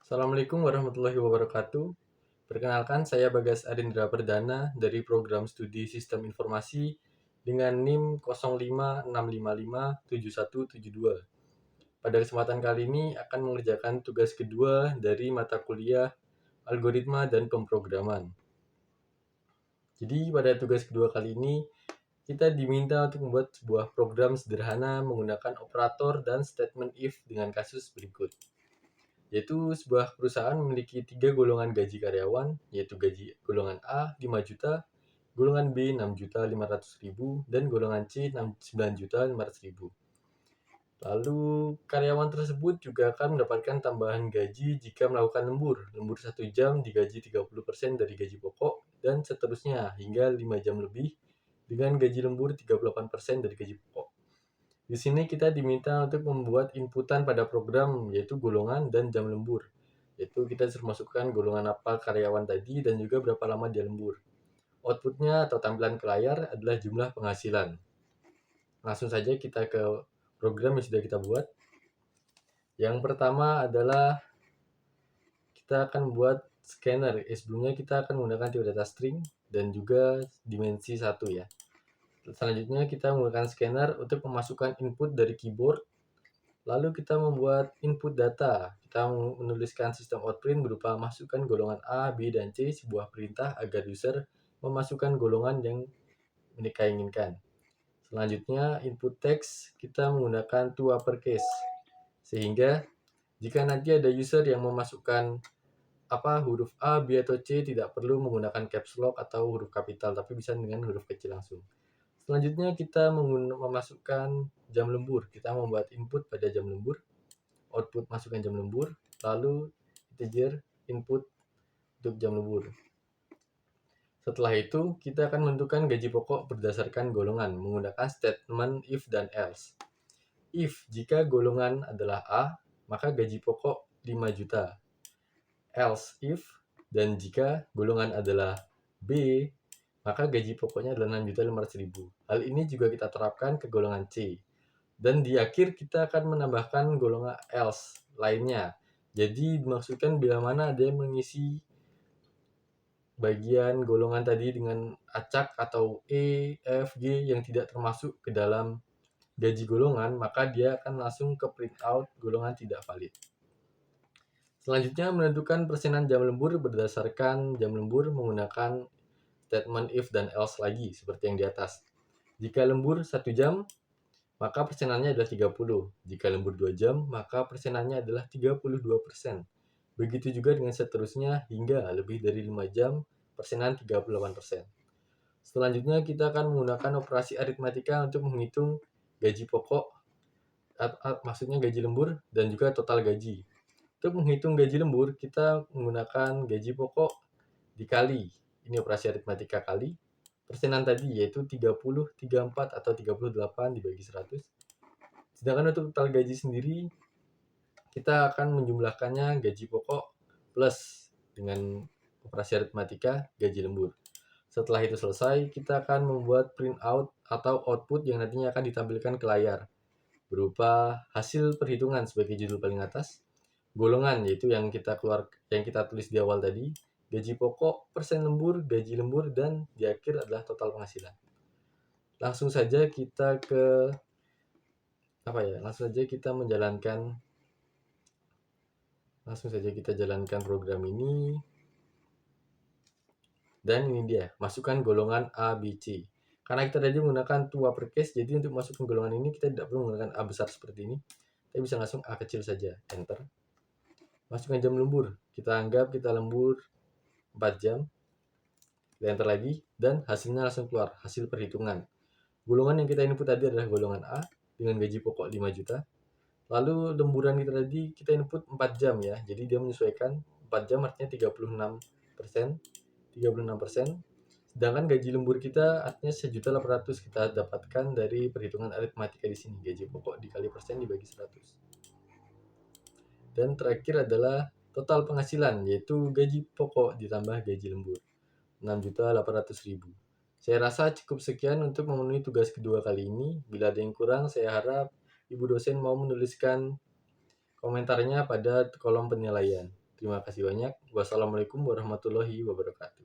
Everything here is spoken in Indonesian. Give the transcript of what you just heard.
Assalamualaikum warahmatullahi wabarakatuh. Perkenalkan, saya Bagas Arindra Perdana dari Program Studi Sistem Informasi dengan NIM 056557172. Pada kesempatan kali ini akan mengerjakan tugas kedua dari mata kuliah Algoritma dan Pemrograman. Jadi pada tugas kedua kali ini kita diminta untuk membuat sebuah program sederhana menggunakan operator dan statement if dengan kasus berikut. Yaitu sebuah perusahaan memiliki 3 golongan gaji karyawan, yaitu gaji golongan A 5 juta, golongan B 6.500.000, dan golongan C 9.500.000. Lalu karyawan tersebut juga akan mendapatkan tambahan gaji jika melakukan lembur 1 jam digaji 30% dari gaji pokok, dan seterusnya hingga 5 jam lebih dengan gaji lembur 38% dari gaji pokok. Di sini kita diminta untuk membuat inputan pada program, yaitu golongan dan jam lembur. Yaitu kita harus masukkan golongan apa karyawan tadi dan juga berapa lama dia lembur. Outputnya atau tampilan ke layar adalah jumlah penghasilan. Langsung saja kita ke program yang sudah kita buat. Yang pertama adalah kita akan membuat scanner. Sebelumnya kita akan menggunakan tipe data string dan juga dimensi 1 ya. Selanjutnya kita menggunakan scanner untuk memasukkan input dari keyboard. Lalu kita membuat input data. Kita menuliskan sistem outprint berupa masukkan golongan A, B, dan C sebuah perintah agar user memasukkan golongan yang mereka inginkan. Selanjutnya input teks kita menggunakan to uppercase. Sehingga jika nanti ada user yang memasukkan huruf A, B, atau C tidak perlu menggunakan caps lock atau huruf kapital, tapi bisa dengan huruf kecil langsung. Selanjutnya kita memasukkan jam lembur. Kita membuat input pada jam lembur, output masukkan jam lembur, lalu integer input untuk jam lembur. Setelah itu, kita akan menentukan gaji pokok berdasarkan golongan menggunakan statement if dan else. If jika golongan adalah A, maka gaji pokok 5 juta. Else if dan jika golongan adalah B, maka gaji pokoknya adalah 6.500.000. Hal ini juga kita terapkan ke golongan C. Dan di akhir kita akan menambahkan golongan else lainnya. Jadi dimaksudkan bila mana ada yang mengisi bagian golongan tadi dengan acak atau E, F, G yang tidak termasuk ke dalam gaji golongan, maka dia akan langsung ke print out golongan tidak valid. Selanjutnya menentukan persenan jam lembur berdasarkan jam lembur menggunakan statement if dan else lagi seperti yang di atas. Jika lembur 1 jam, maka persenannya adalah 30. Jika lembur 2 jam, maka persenannya adalah 32%. Begitu juga dengan seterusnya hingga lebih dari 5 jam, persenan 38%. Selanjutnya kita akan menggunakan operasi aritmatika untuk menghitung gaji pokok, maksudnya gaji lembur dan juga total gaji. Untuk menghitung gaji lembur, kita menggunakan gaji pokok dikali, ini operasi aritmatika kali, persenan tadi yaitu 30, 34, atau 38 dibagi 100. Sedangkan untuk total gaji sendiri, kita akan menjumlahkannya gaji pokok plus dengan operasi aritmatika gaji lembur. Setelah itu selesai, kita akan membuat print out atau output yang nantinya akan ditampilkan ke layar berupa hasil perhitungan sebagai judul paling atas, golongan yaitu yang kita tulis di awal tadi, gaji pokok, persen lembur, gaji lembur, dan di akhir adalah total penghasilan. Langsung saja kita jalankan program ini. Dan ini dia, masukkan golongan A, B, C. Karena kita tadi menggunakan to uppercase, jadi untuk masukkan golongan ini kita tidak perlu menggunakan A besar seperti ini. Kita bisa langsung A kecil saja, enter. Masukkan jam lembur. Kita anggap kita lembur 4 jam. Kita enter lagi, dan hasilnya langsung keluar, hasil perhitungan. Golongan yang kita input tadi adalah golongan A, dengan gaji pokok 5 juta. Lalu lemburan kita tadi, kita input 4 jam ya, jadi dia menyesuaikan 4 jam artinya 36%. Sedangkan gaji lembur kita artinya 1.800.000 kita dapatkan dari perhitungan aritmatika di sini, gaji pokok dikali persen dibagi 100. Dan terakhir adalah total penghasilan, yaitu gaji pokok ditambah gaji lembur, 6.800.000. Saya rasa cukup sekian untuk memenuhi tugas kedua kali ini. Bila ada yang kurang, saya harap Ibu dosen mau menuliskan komentarnya pada kolom penilaian. Terima kasih banyak. Wassalamualaikum warahmatullahi wabarakatuh.